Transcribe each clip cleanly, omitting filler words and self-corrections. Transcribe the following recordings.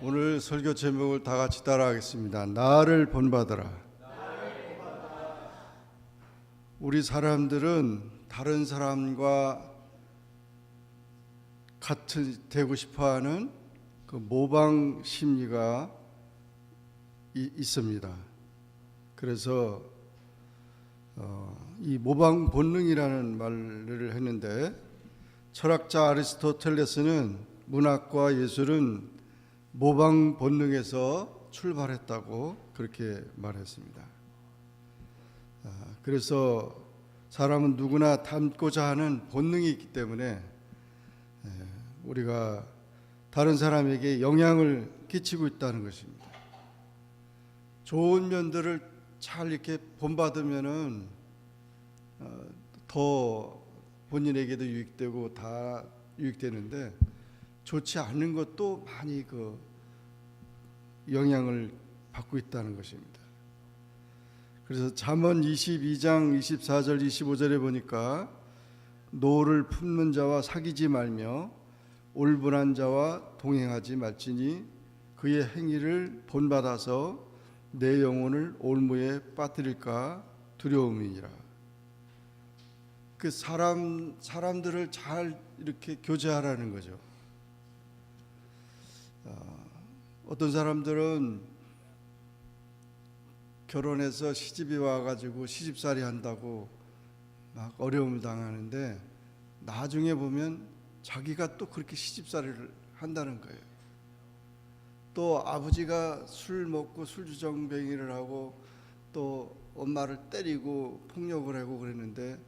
오늘 설교 제목을 다 같이 따라하겠습니다. 나를 본받아라. 우리 사람들은 다른 사람과 같이 되고 싶어하는 그 모방 심리가 있습니다. 그래서 이 모방 본능이라는 말을 했는데, 철학자 아리스토텔레스는 문학과 예술은 모방 본능에서 출발했다고 그렇게 말했습니다. 그래서 사람은 누구나 닮고자 하는 본능이 있기 때문에 우리가 다른 사람에게 영향을 끼치고 있다는 것입니다. 좋은 면들을 잘 이렇게 본받으면은 더 본인에게도 유익되고 다 유익되는데, 좋지 않은 것도 많이 영향을 받고 있다는 것입니다. 그래서 잠언 22장 24절 25절에 보니까 노를 품는 자와 사귀지 말며 올분한 자와 동행하지 말지니 그의 행위를 본받아서 내 영혼을 올무에 빠뜨릴까 두려움이니라. 그 사람들을 잘 이렇게 교제하라는 거죠. 어떤 사람들은 결혼해서 시집이 와가지고 시집살이 한다고 막 어려움을 당하는데, 나중에 보면 자기가 또 그렇게 시집살이를 한다는 거예요. 또 아버지가 술 먹고 술주정뱅이를 하고 또 엄마를 때리고 폭력을 하고 그랬는데,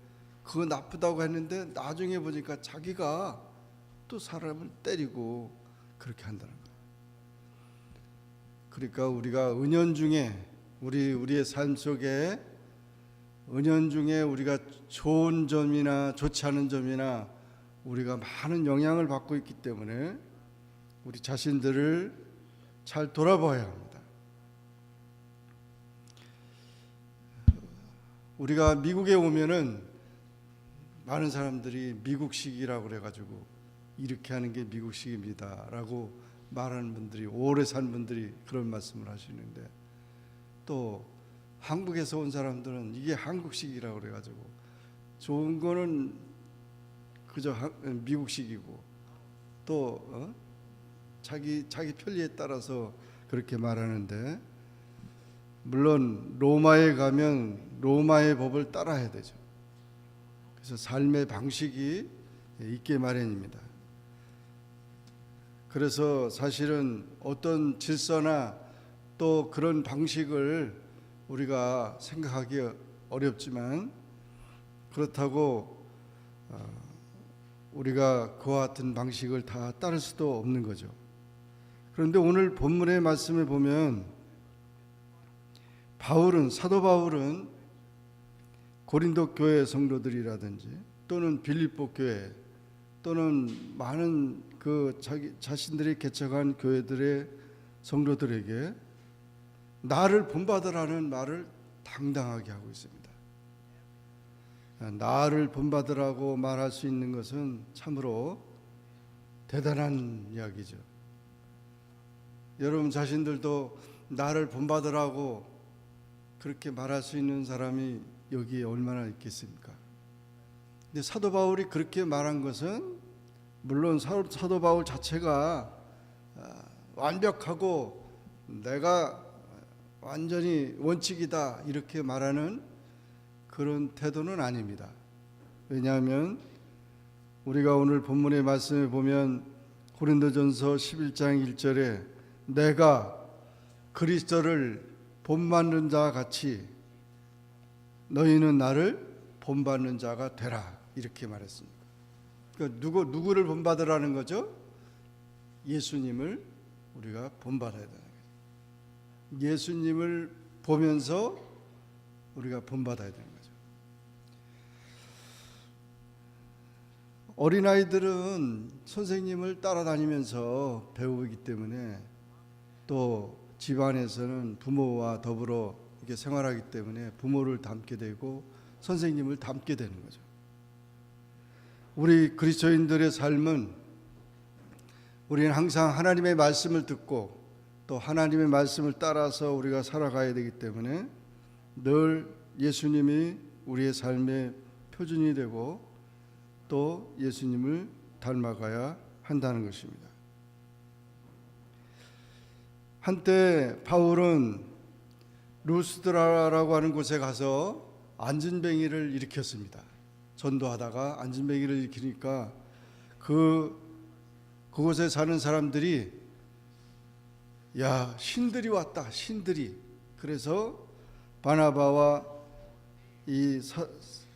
그거 나쁘다고 했는데 나중에 보니까 자기가 또 사람을 때리고 그렇게 한다는 거예요. 그러니까 우리가 은연중에 우리의 삶 속에 은연중에 우리가 좋은 점이나 좋지 않은 점이나 우리가 많은 영향을 받고 있기 때문에 우리 자신들을 잘 돌아봐야 합니다. 우리가 미국에 오면은 많은 사람들이 미국식이라고 그래가지고 이렇게 하는 게 미국식입니다라고 말하는 분들이, 오래 산 분들이 그런 말씀을 하시는데, 또 한국에서 온 사람들은 이게 한국식이라고 그래가지고 좋은 거는 그저 미국식이고, 또 자기 편리에 따라서 그렇게 말하는데, 물론 로마에 가면 로마의 법을 따라야 되죠. 그래서 삶의 방식이 있게 마련입니다. 그래서 사실은 어떤 질서나 또 그런 방식을 우리가 생각하기 어렵지만, 그렇다고 우리가 그와 같은 방식을 다 따를 수도 없는 거죠. 그런데 오늘 본문의 말씀을 보면 사도 바울은 고린도 교회 성도들이라든지 또는 빌립보 교회 또는 많은 자신들이 개척한 교회들의 성도들에게 나를 본받으라는 말을 당당하게 하고 있습니다. 나를 본받으라고 말할 수 있는 것은 참으로 대단한 이야기죠. 여러분 자신들도 나를 본받으라고 그렇게 말할 수 있는 사람이 여기에 얼마나 있겠습니까? 근데 사도 바울이 그렇게 말한 것은, 물론 사도 바울 자체가 완벽하고 내가 완전히 원칙이다 이렇게 말하는 그런 태도는 아닙니다. 왜냐하면 우리가 오늘 본문의 말씀을 보면 고린도전서 11장 1절에 내가 그리스도를 본받는 자 같이 너희는 나를 본받는 자가 되라 이렇게 말했습니다. 그러니까 누구를 본받으라는 거죠? 예수님을 우리가 본받아야 되는 거죠. 예수님을 보면서 우리가 본받아야 되는 거죠. 어린아이들은 선생님을 따라다니면서 배우기 때문에, 또 집안에서는 부모와 더불어 이렇게 생활하기 때문에 부모를 닮게 되고 선생님을 닮게 되는 거죠. 우리 그리스도인들의 삶은 우리는 항상 하나님의 말씀을 듣고 또 하나님의 말씀을 따라서 우리가 살아가야 되기 때문에 늘 예수님이 우리의 삶의 표준이 되고 또 예수님을 닮아가야 한다는 것입니다. 한때 바울은 루스드라라고 하는 곳에 가서 안진뱅이를 일으켰습니다. 전도하다가 안진뱅이를 일으키니까 그곳에 사는 사람들이 야, 신들이 왔다, 신들이. 그래서 바나바와 이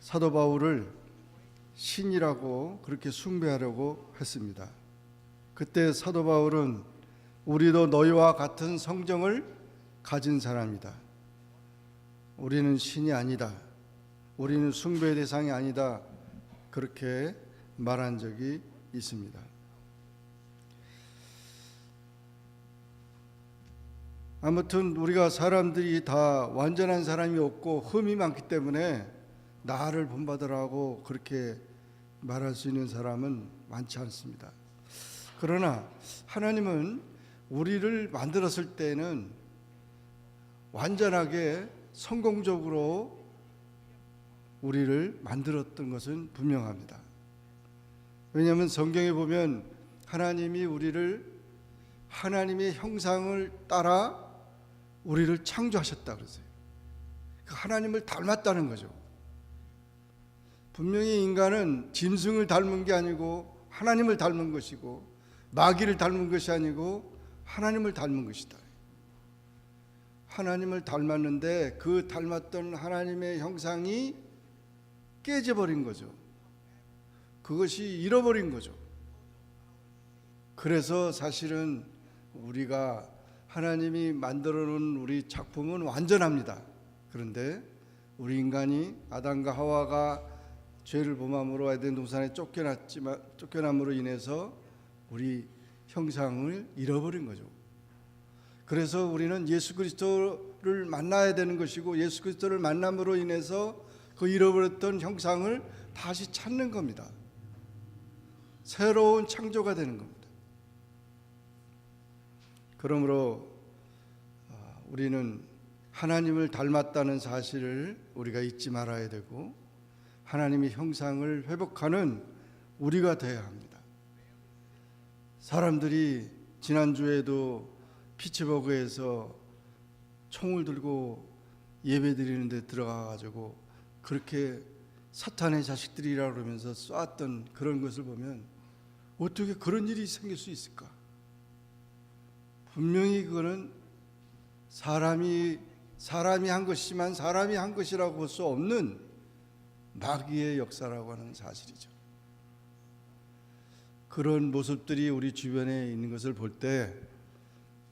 사도 바울을 신이라고 그렇게 숭배하려고 했습니다. 그때 사도 바울은 우리도 너희와 같은 성정을 가진 사람이다. 우리는 신이 아니다. 우리는 숭배의 대상이 아니다. 그렇게 말한 적이 있습니다. 아무튼 우리가 사람들이 다 완전한 사람이 없고 흠이 많기 때문에 나를 본받으라고 그렇게 말할 수 있는 사람은 많지 않습니다. 그러나 하나님은 우리를 만들었을 때는 완전하게 성공적으로 우리를 만들었던 것은 분명합니다. 왜냐하면 성경에 보면 하나님이 우리를 하나님의 형상을 따라 우리를 창조하셨다 그러세요. 하나님을 닮았다는 거죠. 분명히 인간은 짐승을 닮은 게 아니고 하나님을 닮은 것이고 마귀를 닮은 것이 아니고 하나님을 닮은 것이다. 하나님을 닮았는데 그 닮았던 하나님의 형상이 깨져버린 거죠. 그것이 잃어버린 거죠. 그래서 사실은 우리가 하나님이 만들어 놓은 우리 작품은 완전합니다. 그런데 우리 인간이 아담과 하와가 죄를 범함으로 에덴 동산에 쫓겨남으로 인해서 우리 형상을 잃어버린 거죠. 그래서 우리는 예수 그리스도를 만나야 되는 것이고 예수 그리스도를 만남으로 인해서 그 잃어버렸던 형상을 다시 찾는 겁니다. 새로운 창조가 되는 겁니다. 그러므로 우리는 하나님을 닮았다는 사실을 우리가 잊지 말아야 되고 하나님의 형상을 회복하는 우리가 되어야 합니다. 사람들이 지난주에도 피츠버그에서 총을 들고 예배드리는 데 들어가가지고 그렇게 사탄의 자식들이라 그러면서 쐈던 그런 것을 보면 어떻게 그런 일이 생길 수 있을까? 분명히 그거는 사람이 한 것이지만 사람이 한 것이라고 볼 수 없는 마귀의 역사라고 하는 사실이죠. 그런 모습들이 우리 주변에 있는 것을 볼 때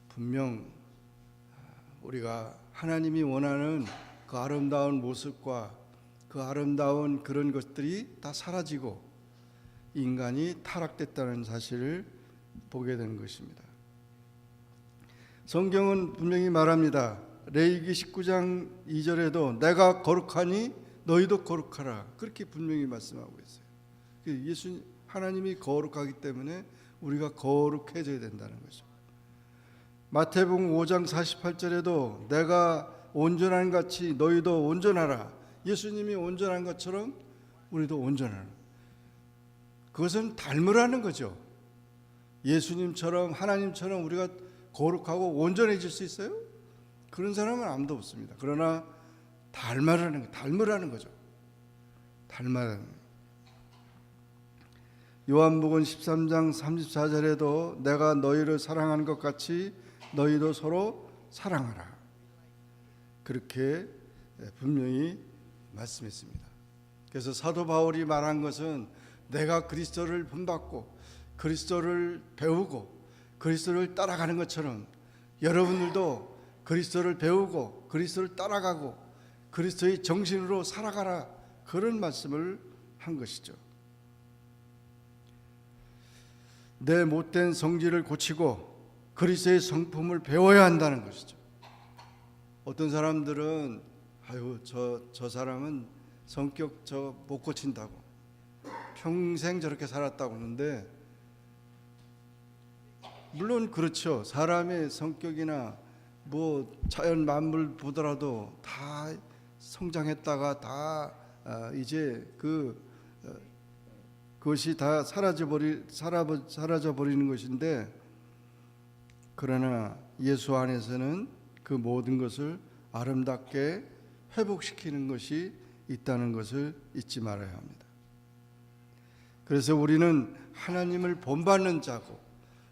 분명 우리가 하나님이 원하는 그 아름다운 모습과 그 아름다운 그런 것들이 다 사라지고 인간이 타락됐다는 사실을 보게 되는 것입니다. 성경은 분명히 말합니다. 레위기 19장 2절에도 내가 거룩하니 너희도 거룩하라. 그렇게 분명히 말씀하고 있어요. 하나님이 거룩하기 때문에 우리가 거룩해져야 된다는 거죠. 마태복음 5장 48절에도 내가 온전한 같이 너희도 온전하라. 예수님이 온전한 것처럼 우리도 온전하라. 그것은 닮으라는 거죠. 예수님처럼 하나님처럼 우리가 거룩하고 온전해질 수 있어요? 그런 사람은 아무도 없습니다. 그러나 닮으라는 거죠. 닮으라는 거예요. 요한복음 13장 34절에도 내가 너희를 사랑한 것 같이 너희도 서로 사랑하라. 그렇게 분명히 말씀했습니다. 그래서 사도 바울이 말한 것은 내가 그리스도를 본받고 그리스도를 배우고 그리스도를 따라가는 것처럼 여러분들도 그리스도를 배우고 그리스도를 따라가고 그리스도의 정신으로 살아가라. 그런 말씀을 한 것이죠. 내 못된 성질을 고치고 그리스도의 성품을 배워야 한다는 것이죠. 어떤 사람들은 저 사람은 성격 못 고친다고 평생 저렇게 살았다고 하는데 물론 그렇죠. 사람의 성격이나 뭐 자연 만물 보더라도 다 성장했다가 다 이제 그것이 다 사라져 버리는 것인데, 그러나 예수 안에서는 그 모든 것을 아름답게 회복시키는 것이 있다는 것을 잊지 말아야 합니다. 그래서 우리는 하나님을 본받는 자고,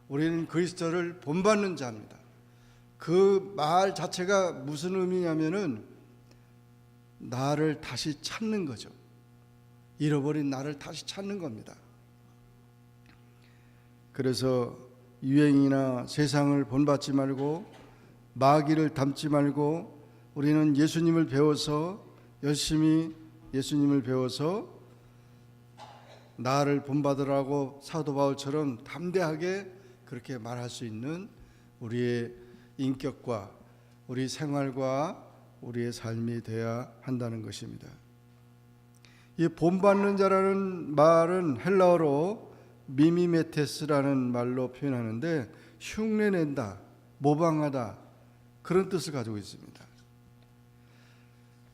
우리는 그리스도를 본받는 자입니다. 그 말 자체가 무슨 의미냐면은 나를 다시 찾는 거죠. 잃어버린 나를 다시 찾는 겁니다. 그래서 유행이나 세상을 본받지 말고 마귀를 닮지 말고 우리는 예수님을 배워서 열심히 예수님을 배워서 나를 본받으라고 사도 바울처럼 담대하게 그렇게 말할 수 있는 우리의 인격과 우리 생활과 우리의 삶이 되어야 한다는 것입니다. 이 본받는 자라는 말은 헬라어로 미미메테스라는 말로 표현하는데 흉내낸다, 모방하다 그런 뜻을 가지고 있습니다.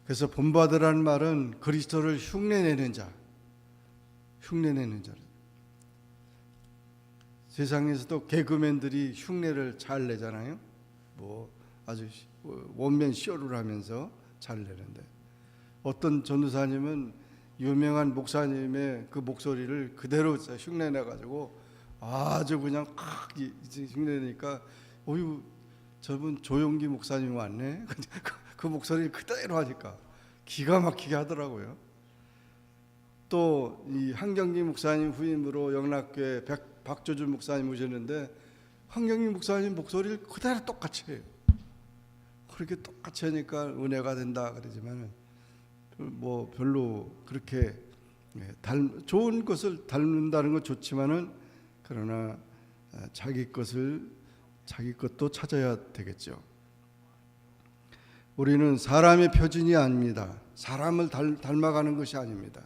그래서 본받으라는 말은 그리스도를 흉내내는 자, 흉내내는 자. 세상에서도 개그맨들이 흉내를 잘 내잖아요. 뭐 아주 원맨 쇼를 하면서 잘 내는데, 어떤 전도사님은 유명한 목사님의 그 목소리를 그대로 흉내내 가지고 아주 그냥 흉내내니까 어유 저분 조용기 목사님 왔네. 그 목소리를 그대로 하니까 기가 막히게 하더라고요. 또 이 한경기 목사님 후임으로 영락교회 박조준 목사님 오셨는데 한경기 목사님 목소리를 그대로 똑같이 해요. 그렇게 똑같이 하니까 은혜가 된다 그러지만 뭐 별로 그렇게 좋은 것을 닮는다는 건 좋지만은, 그러나 자기 것도 찾아야 되겠죠. 우리는 사람의 표준이 아닙니다. 사람을 닮아가는 것이 아닙니다.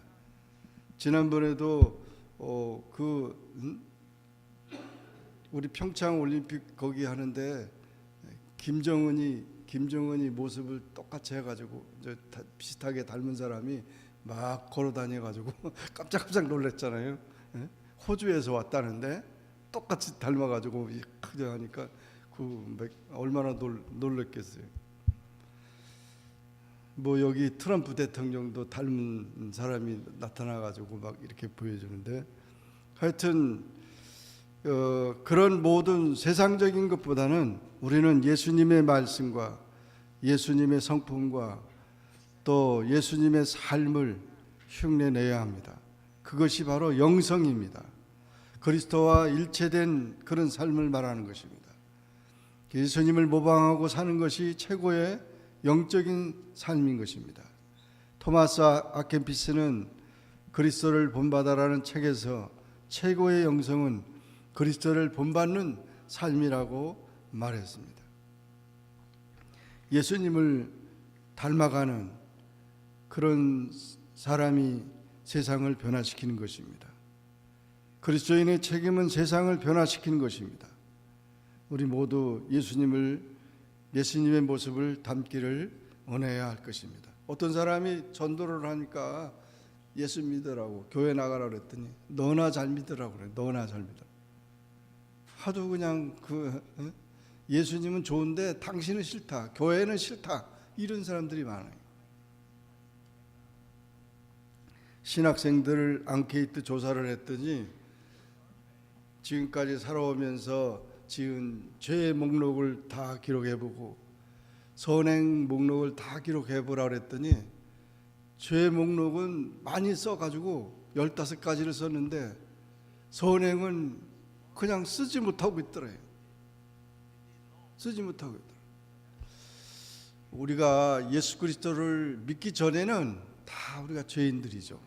지난번에도 우리 평창 올림픽 거기 하는데 김정은이 모습을 똑같이 해가지고 비슷하게 닮은 사람이 막 걸어다녀가지고 깜짝깜짝 놀랐잖아요. 호주에서 왔다는데 똑같이 닮아가지고 크게 하니까 얼마나 놀랐겠어요. 뭐 여기 트럼프 대통령도 닮은 사람이 나타나가지고 막 이렇게 보여주는데, 하여튼 그런 모든 세상적인 것보다는 우리는 예수님의 말씀과 예수님의 성품과 또 예수님의 삶을 흉내내야 합니다. 그것이 바로 영성입니다. 그리스도와 일체된 그런 삶을 말하는 것입니다. 예수님을 모방하고 사는 것이 최고의 영적인 삶인 것입니다. 토마스 아켄피스는 그리스도를 본받아라는 책에서 최고의 영성은 그리스도를 본받는 삶이라고 말했습니다. 예수님을 닮아가는 그런 사람이 세상을 변화시키는 것입니다. 그리스도인의 책임은 세상을 변화시키는 것입니다. 우리 모두 예수님의 모습을 담기를 원해야 할 것입니다. 어떤 사람이 전도를 하니까 예수 믿으라고 교회 나가라 그랬더니 너나 잘 믿으라고 그래. 너나 잘 믿어. 하도 그냥 예수님은 좋은데 당신은 싫다, 교회는 싫다, 이런 사람들이 많아요. 신학생들 앙케이트 조사를 했더니 지금까지 살아오면서 지은 죄의 목록을 다 기록해보고 선행 목록을 다 기록해보라 그랬더니 죄 목록은 많이 써가지고 15가지를 썼는데 선행은 그냥 쓰지 못하고 있더래요. 쓰지 못하고 있더래요. 우리가 예수 그리스도를 믿기 전에는 다 우리가 죄인들이죠.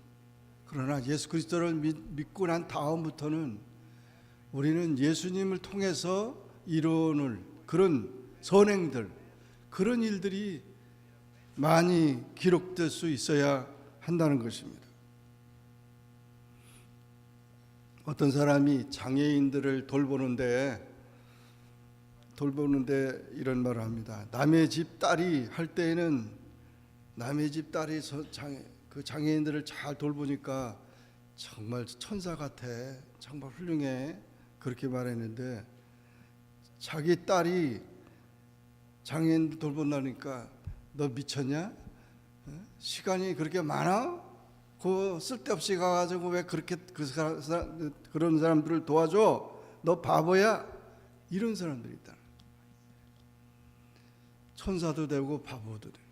그러나 예수 그리스도를 믿고 난 다음부터는 우리는 예수님을 통해서 이루어낼 그런 선행들, 그런 일들이 많이 기록될 수 있어야 한다는 것입니다. 어떤 사람이 장애인들을 돌보는데 돌보는데 이런 말을 합니다. 남의 집 딸이 할 때에는 남의 집 딸이 그 장애인들을 잘 돌보니까 정말 천사 같아, 정말 훌륭해, 그렇게 말했는데 자기 딸이 장애인들 돌본다니까 너 미쳤냐? 시간이 그렇게 많아? 그 쓸데없이 가가지고 왜 그렇게 그런 사람들을 도와줘? 너 바보야? 이런 사람들이 있다. 천사도 되고 바보도 되고.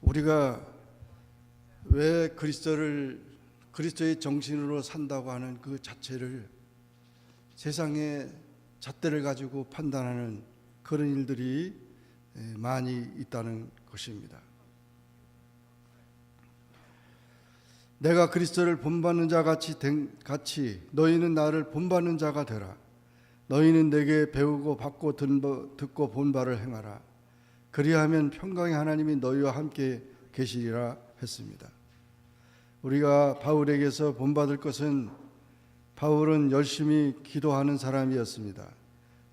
우리가 왜 그리스도의 정신으로 산다고 하는 그 자체를 세상의 잣대를 가지고 판단하는 그런 일들이 많이 있다는 것입니다. 내가 그리스도를 본받는 자 같이 너희는 나를 본받는 자가 되라. 너희는 내게 배우고 받고 듣고 본 바를 행하라. 그리하면 평강의 하나님이 너희와 함께 계시리라 했습니다. 우리가 바울에게서 본받을 것은, 바울은 열심히 기도하는 사람이었습니다.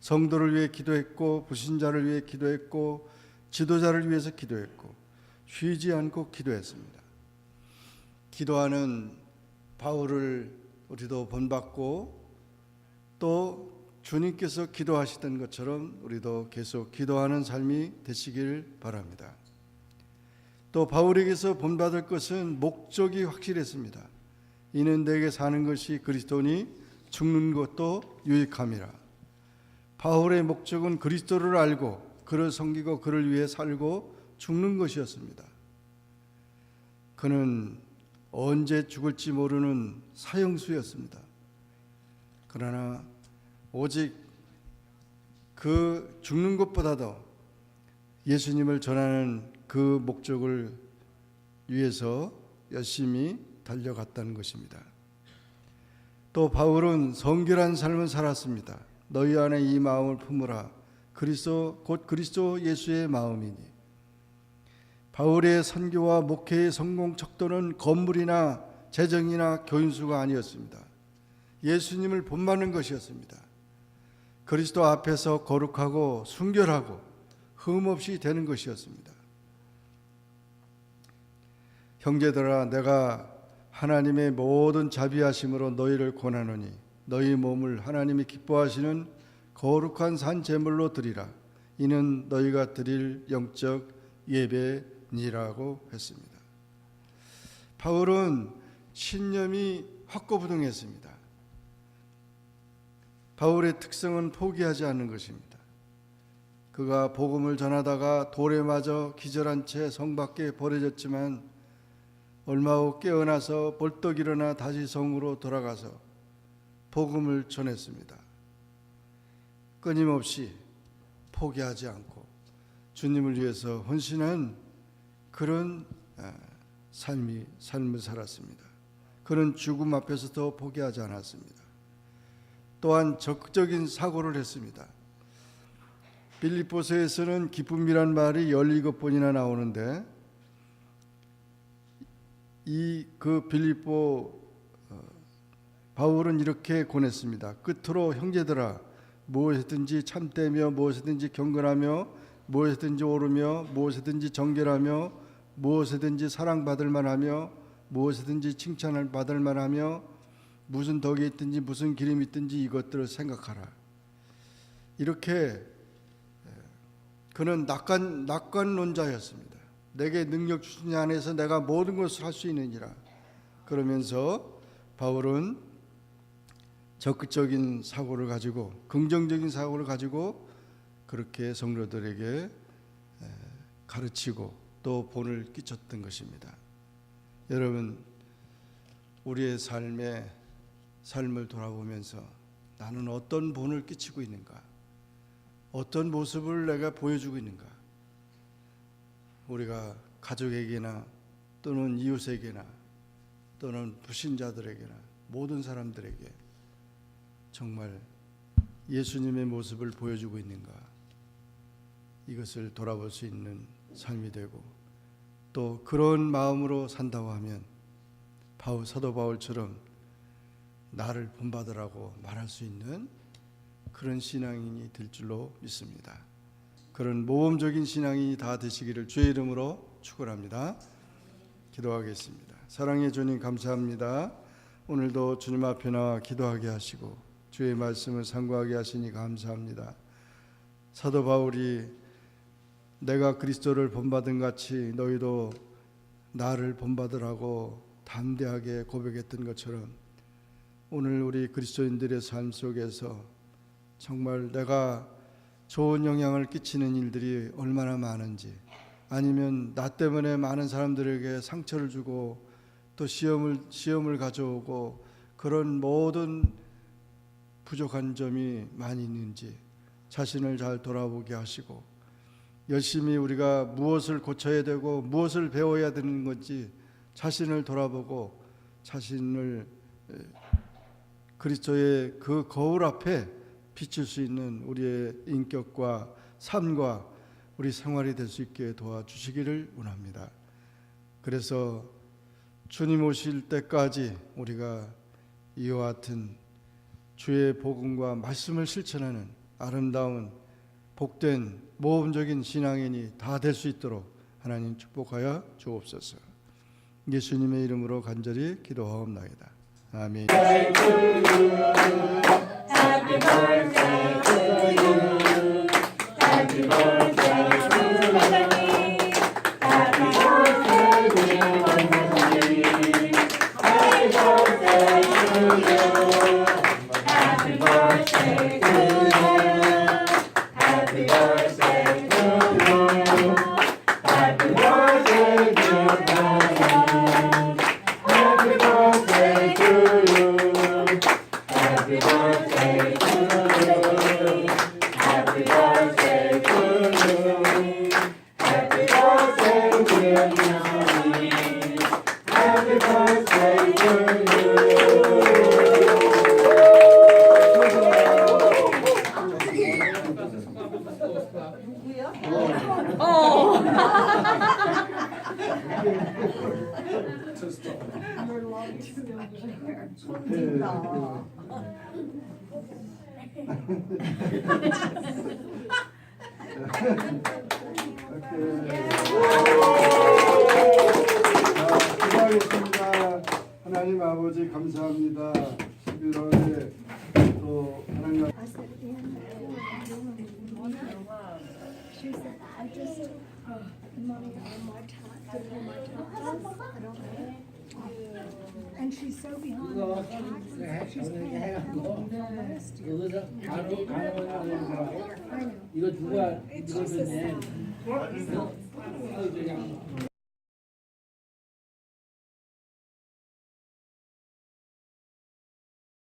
성도를 위해 기도했고, 불신자를 위해 기도했고, 지도자를 위해서 기도했고, 쉬지 않고 기도했습니다. 기도하는 바울을 우리도 본받고, 또 주님께서 기도하시던 것처럼 우리도 계속 기도하는 삶이 되시길 바랍니다. 또 바울에게서 본받을 것은 목적이 확실했습니다. 이는 내게 사는 것이 그리스도니 죽는 것도 유익함이라. 바울의 목적은 그리스도를 알고 그를 섬기고 그를 위해 살고 죽는 것이었습니다. 그는 언제 죽을지 모르는 사형수였습니다. 그러나 오직 그 죽는 것보다도 예수님을 전하는 그 목적을 위해서 열심히 달려갔다는 것입니다. 또 바울은 성결한 삶을 살았습니다. 너희 안에 이 마음을 품으라. 곧 그리스도 예수의 마음이니. 바울의 선교와 목회의 성공 척도는 건물이나 재정이나 교인수가 아니었습니다. 예수님을 본받는 것이었습니다. 그리스도 앞에서 거룩하고 순결하고 흠없이 되는 것이었습니다. 형제들아, 내가 하나님의 모든 자비하심으로 너희를 권하노니 너희 몸을 하나님이 기뻐하시는 거룩한 산 제물로 드리라. 이는 너희가 드릴 영적 예배니라고 했습니다. 바울은 신념이 확고부동했습니다. 바울의 특성은 포기하지 않는 것입니다. 그가 복음을 전하다가 돌에 맞아 기절한 채 성 밖에 버려졌지만 얼마 후 깨어나서 벌떡 일어나 다시 성으로 돌아가서 복음을 전했습니다. 끊임없이 포기하지 않고 주님을 위해서 헌신한 그런 삶을 살았습니다. 그는 죽음 앞에서도 포기하지 않았습니다. 또한 적극적인 사고를 했습니다. 빌립보서에서는 기쁨이란 말이 17번이나 나오는데 그 빌립보 바울은 이렇게 권했습니다. 끝으로 형제들아, 무엇이든지 참되며 무엇이든지 경건하며 무엇이든지 옳으며 무엇이든지 정결하며 무엇이든지 사랑받을 만하며 무엇이든지 칭찬을 받을 만하며 무슨 덕이 있든지 무슨 기름이 있든지 이것들을 생각하라. 이렇게 그는 낙관론자였습니다. 내게 능력 주신 안에서 내가 모든 것을 할 수 있느니라. 그러면서 바울은 적극적인 사고를 가지고 긍정적인 사고를 가지고 그렇게 성도들에게 가르치고 또 본을 끼쳤던 것입니다. 여러분, 우리의 삶을 돌아보면서 나는 어떤 본을 끼치고 있는가? 어떤 모습을 내가 보여주고 있는가? 우리가 가족에게나 또는 이웃에게나 또는 불신자들에게나 모든 사람들에게 정말 예수님의 모습을 보여주고 있는가? 이것을 돌아볼 수 있는 삶이 되고 또 그런 마음으로 산다고 하면 사도 바울처럼 나를 본받으라고 말할 수 있는 그런 신앙인이 될 줄로 믿습니다. 그런 모범적인 신앙인이 다 되시기를 주의 이름으로 축원합니다. 기도하겠습니다. 사랑의 주님 감사합니다. 오늘도 주님 앞에 나와 기도하게 하시고 주의 말씀을 상고하게 하시니 감사합니다. 사도 바울이 내가 그리스도를 본받은 같이 너희도 나를 본받으라고 담대하게 고백했던 것처럼 오늘 우리 그리스도인들의 삶 속에서 정말 내가 좋은 영향을 끼치는 일들이 얼마나 많은지, 아니면 나 때문에 많은 사람들에게 상처를 주고 또 시험을 가져오고 그런 모든 부족한 점이 많이 있는지 자신을 잘 돌아보게 하시고 열심히 우리가 무엇을 고쳐야 되고 무엇을 배워야 되는 건지 자신을 돌아보고 자신을 그리스도의 그 거울 앞에 비출 수 있는 우리의 인격과 삶과 우리 생활이 될 수 있게 도와주시기를 원합니다. 그래서 주님 오실 때까지 우리가 이와 같은 주의 복음과 말씀을 실천하는 아름다운 복된 모범적인 신앙인이 다 될 수 있도록 하나님 축복하여 주옵소서. 예수님의 이름으로 간절히 기도하옵나이다. 아멘. Happy birthday to you. Happy birthday to you. Happy birthday dear Wendy. Happy birthday to you. Happy birthday to you. Happy birthday to you. Happy birthday dear Wendy. Happy birthday to you. Happy birthday to you. Happy birthday to you. Happy birthday dear Nancy. Happy birthday to you. 기도하겠습니다. 하나님 아버지 감사합니다. 11월에 또 하나님 She said, I just, Mommy, on my time, on my taxes, I don't know. And she's so behind on the taxes, she's paying penalty for last year. 여기서 바로 가능하다고 I know. 이거 누가 It's just a 이거는 sign. 그냥